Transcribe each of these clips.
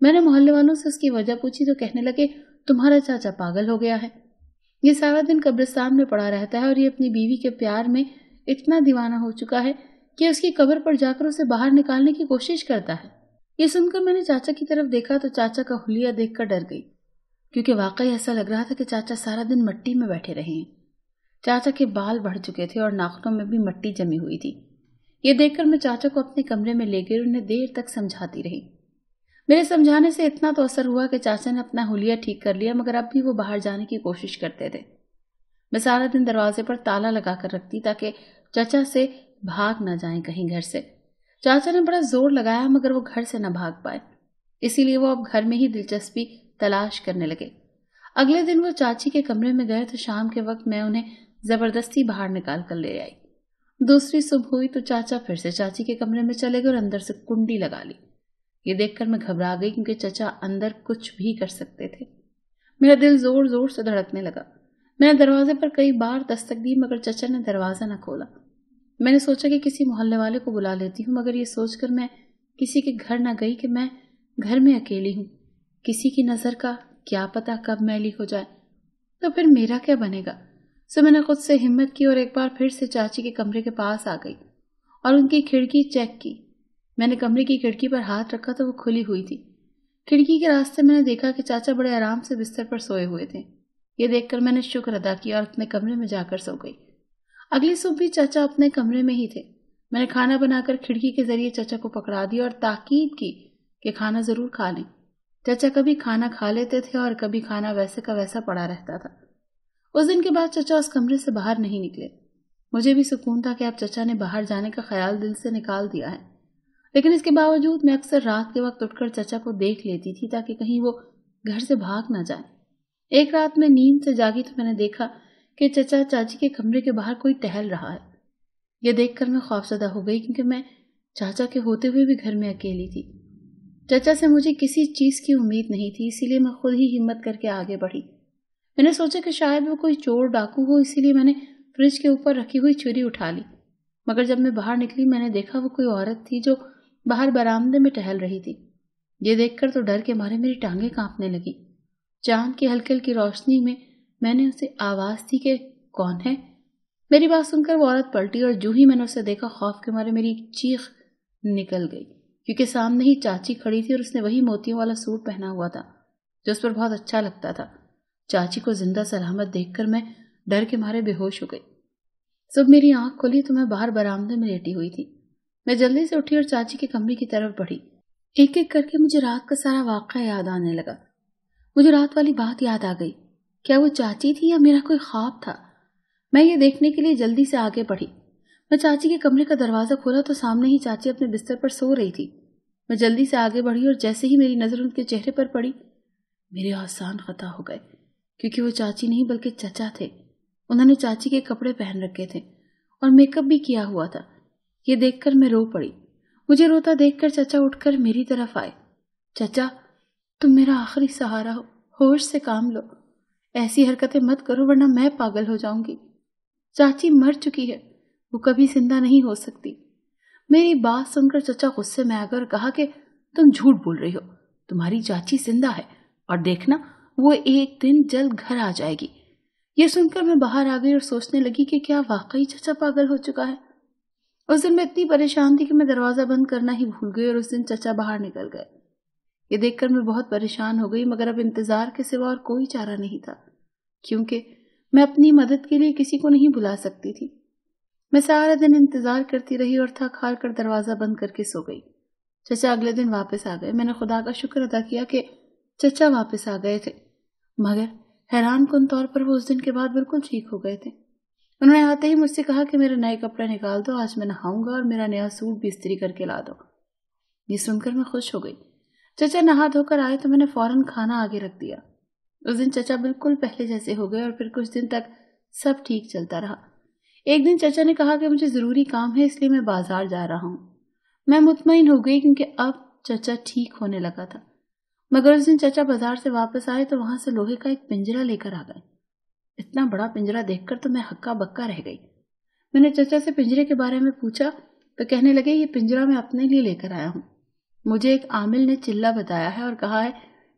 میں نے محلے والوں سے اس کی وجہ پوچھی تو کہنے لگے تمہارا چاچا پاگل ہو گیا ہے، یہ سارا دن قبرستان میں پڑا رہتا ہے اور یہ اپنی بیوی کے پیار میں اتنا دیوانہ ہو چکا ہے کہ اس کی قبر پر جا کر اسے باہر نکالنے کی کوشش کرتا ہے۔ یہ سن کر میں نے چاچا کی طرف دیکھا تو چاچا کا حلیہ دیکھ کر ڈر گئی، کیونکہ واقعی ایسا لگ رہا تھا کہ چاچا سارا دن مٹی میں بیٹھے رہے ہیں۔ چاچا کے بال بڑھ چکے تھے اور ناخنوں میں بھی مٹی جمی ہوئی تھی۔ یہ دیکھ کر میں چاچا کو اپنے کمرے میں لے گئی اور انہیں دیر تک سمجھاتی رہی۔ میرے سمجھانے سے اتنا تو اثر ہوا کہ چاچا نے اپنا حلیہ ٹھیک کر لیا، مگر اب بھی وہ باہر جانے کی کوشش کرتے تھے۔ میں سارا دن دروازے پر تالا لگا کر رکھتی تاکہ چاچا سے بھاگ نہ جائیں کہیں گھر سے۔ چاچا نے بڑا زور لگایا مگر وہ گھر سے نہ بھاگ پائے، اسی لیے وہ اب گھر میں ہی دلچسپی تلاش کرنے لگے۔ اگلے دن وہ چاچی کے کمرے میں گئے تو شام کے وقت میں انہیں زبردستی باہر نکال کر لے آئی۔ دوسری صبح ہوئی تو چاچا پھر سے چاچی کے کمرے میں چلے گئے اور اندر سے کنڈی لگا لی۔ یہ دیکھ کر میں گھبرا گئی کیونکہ چچا اندر کچھ بھی کر سکتے تھے۔ میرا دل زور زور سے دھڑکنے لگا۔ میں نے دروازے پر کئی بار دستک دی مگر چچا نے دروازہ نہ کھولا۔ میں نے سوچا کہ کسی محلے والے کو بلا لیتی ہوں، مگر یہ سوچ کر میں کسی کے گھر نہ گئی کہ میں گھر میں اکیلی ہوں، کسی کی نظر کا کیا پتا کب میلی ہو جائے تو پھر میرا کیا بنے گا۔ سو میں نے خود سے ہمت کی اور ایک بار پھر سے چاچی کے کمرے کے پاس آ گئی اور ان کی کھڑکی چیک کی۔ میں نے کمرے کی کھڑکی پر ہاتھ رکھا تو وہ کھلی ہوئی تھی۔ کھڑکی کے راستے میں نے دیکھا کہ چاچا بڑے آرام سے بستر پر سوئے ہوئے تھے۔ یہ دیکھ کر میں نے شکر ادا کیا اور اپنے کمرے میں جا کر سو گئی۔ اگلی صبح بھی چاچا اپنے کمرے میں ہی تھے۔ میں نے کھانا بنا کر کھڑکی کے ذریعے چاچا کو پکڑا دیا اور تاکید کی کہ کھانا ضرور کھا لیں۔ چاچا کبھی کھانا کھا لیتے تھے اور کبھی کھانا ویسے کا ویسا پڑا رہتا تھا۔ اس دن کے بعد چچا اس کمرے سے باہر نہیں نکلے۔ مجھے بھی سکون تھا کہ اب چچا نے باہر جانے کا خیال دل سے نکال دیا ہے، لیکن اس کے باوجود میں اکثر رات کے وقت اٹھ کر چچا کو دیکھ لیتی تھی تاکہ کہیں وہ گھر سے بھاگ نہ جائے۔ ایک رات میں نیند سے جاگی تو میں نے دیکھا کہ چچا چاچی کے کمرے کے باہر کوئی ٹہل رہا ہے۔ یہ دیکھ کر میں خوفزدہ ہو گئی کیونکہ میں چاچا کے ہوتے ہوئے بھی گھر میں اکیلی تھی۔ چچا سے مجھے کسی چیز کی امید نہیں تھی، اسی لیے میں خود ہی ہمت کر کے آگے بڑھی۔ میں نے سوچا کہ شاید وہ کوئی چور ڈاکو ہو، اسی لیے میں نے فریج کے اوپر رکھی ہوئی چھری اٹھا لی، مگر جب میں باہر نکلی میں نے دیکھا وہ کوئی عورت تھی جو باہر برآمدے میں ٹہل رہی تھی۔ یہ دیکھ کر تو ڈر کے مارے میری ٹانگیں کانپنے لگی۔ چاند کی ہلکی ہلکی روشنی میں نے اسے آواز دی کہ کون ہے؟ میری بات سن کر وہ عورت پلٹی اور جو ہی میں نے اسے دیکھا خوف کے مارے میری چیخ نکل گئی، کیونکہ سامنے ہی چاچی کھڑی تھی اور اس نے وہی موتیوں والا سوٹ پہنا ہوا تھا جو اس پر بہت اچھا لگتا تھا۔ چاچی کو زندہ سلامت دیکھ کر میں ڈر کے مارے بے ہوش ہو گئی۔ صبح میری آنکھ کھلی تو میں باہر برآمدے میں لیٹی ہوئی تھی۔ میں جلدی سے اٹھی اور چاچی کے کمرے کی طرف بڑھی۔ ایک ایک کر کے مجھے رات کا سارا واقعہ یاد آنے لگا۔ مجھے رات والی بات یاد آ گئی، کیا وہ چاچی تھی یا میرا کوئی خواب تھا؟ میں یہ دیکھنے کے لیے جلدی سے آگے بڑھی۔ میں چاچی کے کمرے کا دروازہ کھولا تو سامنے ہی چاچی اپنے بستر پر سو رہی تھی۔ میں جلدی سے آگے بڑھی اور جیسے ہی میری نظر ان کے چہرے پر پڑی میرے آسان خطا ہو گئے، کیونکہ وہ چاچی نہیں بلکہ چچا تھے۔ انہوں نے چاچی کے کپڑے پہن رکھے تھے اور میک اپ بھی کیا ہوا تھا۔ یہ دیکھ کر میں رو پڑی۔ مجھے روتا دیکھ کر چچا اٹھ کر میری طرف آئے۔ چچا، تم میرا آخری سہارا ہو، ہوش سے کام لو، ایسی حرکتیں مت کرو ورنہ میں پاگل ہو جاؤں گی۔ چاچی مر چکی ہے، وہ کبھی زندہ نہیں ہو سکتی۔ میری بات سن کر چچا غصے میں آ گئے اور کہا کہ تم جھوٹ بول رہی ہو، تمہاری چاچی زندہ ہے اور دیکھنا وہ ایک دن جلد گھر آ جائے گی۔ یہ سن کر میں باہر آ گئی اور سوچنے لگی کہ کیا واقعی چچا پاگل ہو چکا ہے۔ اس دن میں اتنی پریشان تھی کہ میں دروازہ بند کرنا ہی بھول گئی اور اس دن چچا باہر نکل گئے۔ یہ دیکھ کر میں بہت پریشان ہو گئی، مگر اب انتظار کے سوا اور کوئی چارہ نہیں تھا، کیونکہ میں اپنی مدد کے لیے کسی کو نہیں بلا سکتی تھی۔ میں سارا دن انتظار کرتی رہی اور تھک ہار کر دروازہ بند کر کے سو گئی۔ چچا اگلے دن واپس آ گئے۔ میں نے خدا کا شکر ادا کیا کہ چچا واپس آ گئے تھے، مگر حیران کن طور پر وہ اس دن کے بعد بالکل ٹھیک ہو گئے تھے۔ انہوں نے آتے ہی مجھ سے کہا کہ میرے نئے کپڑے نکال دو، آج میں نہاؤں گا اور میرا نیا سوٹ بھی استری کر کے لا دو۔ یہ سن کر میں خوش ہو گئی۔ چچا نہا دھو کر آئے تو میں نے فوراً کھانا آگے رکھ دیا۔ اس دن چچا بالکل پہلے جیسے ہو گئے اور پھر کچھ دن تک سب ٹھیک چلتا رہا۔ ایک دن چچا نے کہا کہ مجھے ضروری کام ہے اس لیے میں بازار جا رہا ہوں۔ میں مطمئن ہو گئی کیونکہ اب چچا ٹھیک ہونے لگا تھا، مگر اس دن چچا بازار سے واپس آئے تو وہاں سے لوہے کا ایک پنجرا لے کر آ گئے۔ اتنا بڑا پنجرا دیکھ کر تو میں ہکا بکا رہ گئی۔ میں نے چچا سے پنجرے کے بارے میں پوچھا تو کہنے لگے یہ پنجرا میں اپنے لیے لے کر آیا ہوں۔ مجھے ایک عامل نے چلہ بتایا ہے اور کہا ہے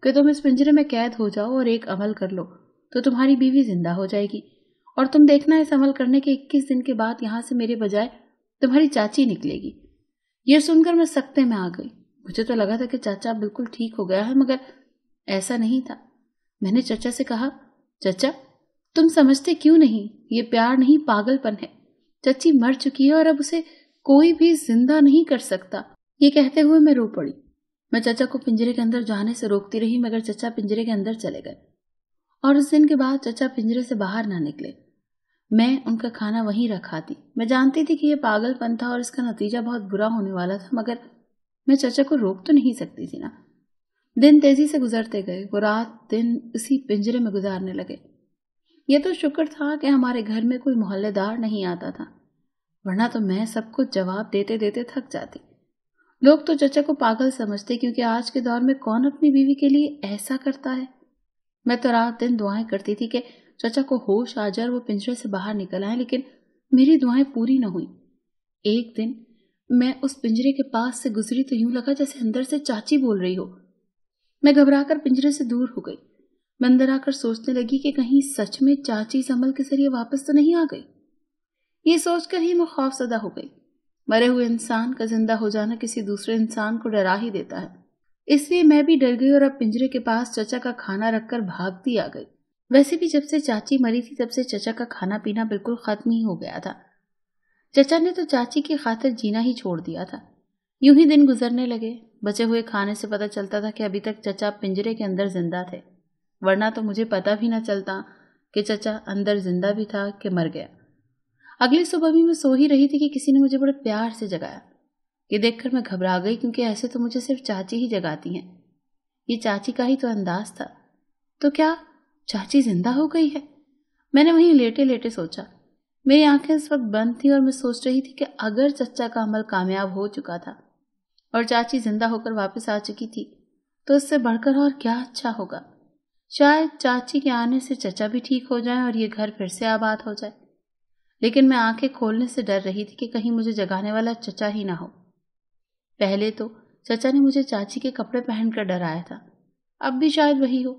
کہ تم اس پنجرے میں قید ہو جاؤ اور ایک عمل کر لو تو تمہاری بیوی زندہ ہو جائے گی، اور تم دیکھنا اس عمل کرنے کے 21 دن کے بعد یہاں سے میرے بجائے تمہاری چاچی نکلے گی۔ یہ سن کر میں سکتے میں آ گئی۔ مجھے تو لگا تھا کہ چاچا بالکل ٹھیک ہو گیا ہے، مگر ایسا نہیں تھا۔ میں نے چچا سے کہا، چچا تم سمجھتے کیوں نہیں؟ یہ پیار نہیں، پاگل پن ہے۔ چچی مر چکی ہے اور اب اسے کوئی بھی زندہ نہیں کر سکتا۔ یہ کہتے ہوئے میں رو پڑی۔ میں چچا کو پنجرے کے اندر جانے سے روکتی رہی، مگر چچا پنجرے کے اندر چلے گئے، اور اس دن کے بعد چچا پنجرے سے باہر نہ نکلے۔ میں ان کا کھانا وہیں رکھا تھی۔ میں جانتی تھی کہ یہ پاگل پن تھا اور اس کا نتیجہ بہت برا ہونے والا تھا، مگر میں چچا کو روک تو نہیں سکتی تھی نا۔ دن تیزی سے گزرتے گئے، وہ رات دن اسی پنجرے میں گزارنے لگے۔ یہ تو شکر تھا کہ ہمارے گھر میں کوئی محلے دار نہیں آتا تھا، ورنہ تو میں سب کو جواب دیتے دیتے تھک جاتی۔ لوگ تو چچا کو پاگل سمجھتے، کیونکہ آج کے دور میں کون اپنی بیوی کے لیے ایسا کرتا ہے۔ میں تو رات دن دعائیں کرتی تھی کہ چچا کو ہوش آ جائے اور وہ پنجرے سے باہر نکل آئے، لیکن میری دعائیں پوری نہ ہوئیں۔ ایک دن میں اس پنجرے کے پاس سے گزری تو یوں لگا جیسے اندر سے چاچی بول رہی ہو۔ میں گھبرا کر پنجرے سے دور ہو گئی۔ میں اندر آ کر سوچنے لگی کہ کہیں سچ میں چاچی اس عمل کے ذریعے واپس تو نہیں آ گئی۔ یہ سوچ کر ہی میں خوف زدہ ہو گئی۔ مرے ہوئے انسان کا زندہ ہو جانا کسی دوسرے انسان کو ڈرا ہی دیتا ہے، اس لیے میں بھی ڈر گئی اور اب پنجرے کے پاس چچا کا کھانا رکھ کر بھاگتی آ گئی۔ ویسے بھی جب سے چاچی مری تھی تب سے چچا کا کھانا پینا بالکل ختم ہی ہو گیا تھا۔ چچا نے تو چاچی کی خاطر جینا ہی چھوڑ دیا تھا۔ یوں ہی دن گزرنے لگے۔ بچے ہوئے کھانے سے پتہ چلتا تھا کہ ابھی تک چچا پنجرے کے اندر زندہ تھے، ورنہ تو مجھے پتہ بھی نہ چلتا کہ چچا اندر زندہ بھی تھا کہ مر گیا۔ اگلی صبح بھی میں سو ہی رہی تھی کہ کسی نے مجھے بڑے پیار سے جگایا۔ یہ دیکھ کر میں گھبرا گئی، کیونکہ ایسے تو مجھے صرف چاچی ہی جگاتی ہیں۔ یہ چاچی کا ہی تو انداز تھا۔ تو کیا چاچی زندہ ہو گئی ہے؟ میں نے وہیں لیٹے لیٹے سوچا۔ میری آنکھیں اس وقت بند تھیں اور میں سوچ رہی تھی کہ اگر چچا کا عمل کامیاب ہو چکا تھا اور چاچی زندہ ہو کر واپس آ چکی تھی تو اس سے بڑھ کر اور کیا اچھا ہوگا۔ شاید چاچی کے آنے سے چچا بھی ٹھیک ہو جائیں اور یہ گھر پھر سے آباد ہو جائے۔ لیکن میں آنکھیں کھولنے سے ڈر رہی تھی کہ کہیں مجھے جگانے والا چچا ہی نہ ہو۔ پہلے تو چچا نے مجھے چاچی کے کپڑے پہن کر ڈرایا تھا، اب بھی شاید وہی ہو،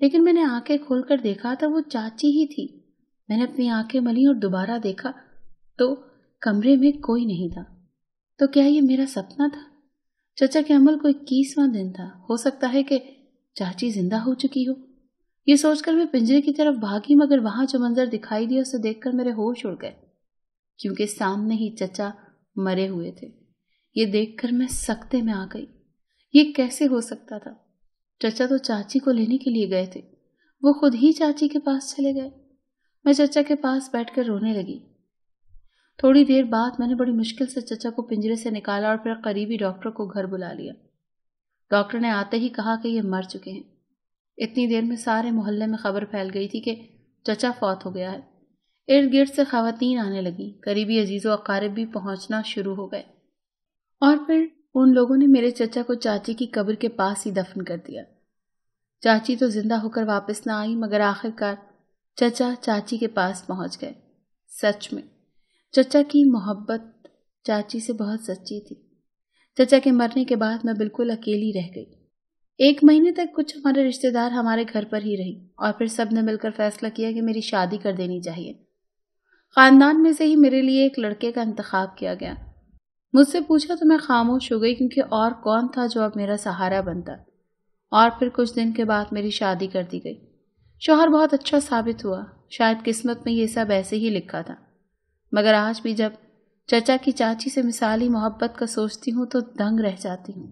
لیکن میں نے آنکھیں کھول کر دیکھا تو وہ چاچی ہی تھی۔ میں نے اپنی آنکھیں ملی اور دوبارہ دیکھا تو کمرے میں کوئی نہیں تھا۔ تو کیا یہ میرا سپنا تھا؟ چچا کے عمل کو 21واں دن تھا، ہو سکتا ہے کہ چاچی زندہ ہو چکی ہو۔ یہ سوچ کر میں پنجرے کی طرف بھاگی، مگر وہاں جو منظر دکھائی دیا اسے دیکھ کر میرے ہوش اڑ گئے، کیونکہ سامنے ہی چچا مرے ہوئے تھے۔ یہ دیکھ کر میں سکتے میں آ گئی۔ یہ کیسے ہو سکتا تھا؟ چچا تو چاچی کو لینے کے لیے گئے تھے، وہ خود ہی چاچی کے پاس چلے گئے۔ میں چچا کے پاس بیٹھ کر رونے لگی۔ تھوڑی دیر بعد میں نے بڑی مشکل سے چچا کو پنجرے سے نکالا اور پھر قریبی ڈاکٹر کو گھر بلا لیا۔ ڈاکٹر نے آتے ہی کہا کہ یہ مر چکے ہیں۔ اتنی دیر میں سارے محلے میں خبر پھیل گئی تھی کہ چچا فوت ہو گیا ہے۔ ارد گرد سے خواتین آنے لگیں، قریبی عزیز و اقارب بھی پہنچنا شروع ہو گئے، اور پھر ان لوگوں نے میرے چچا کو چاچی کی قبر کے پاس ہی دفن کر دیا۔ چاچی تو زندہ ہو کر واپس نہ آئی، مگر آخر کار چچا چاچی کے پاس پہنچ گئے۔ سچ میں چچا کی محبت چاچی سے بہت سچی تھی۔ چچا کے مرنے کے بعد میں بالکل اکیلی رہ گئی۔ 1 مہینے تک کچھ ہمارے رشتہ دار ہمارے گھر پر ہی رہی، اور پھر سب نے مل کر فیصلہ کیا کہ میری شادی کر دینی چاہیے۔ خاندان میں سے ہی میرے لیے ایک لڑکے کا انتخاب کیا گیا۔ مجھ سے پوچھا تو میں خاموش ہو گئی، کیونکہ اور کون تھا جو اب میرا سہارا بنتا۔ اور پھر کچھ دن کے بعد میری شادی کر دی گئی۔ شوہر بہت اچھا ثابت ہوا، شاید قسمت میں یہ سب ایسے ہی لکھا تھا، مگر آج بھی جب چچا کی چاچی سے مثالی محبت کا سوچتی ہوں تو دنگ رہ جاتی ہوں۔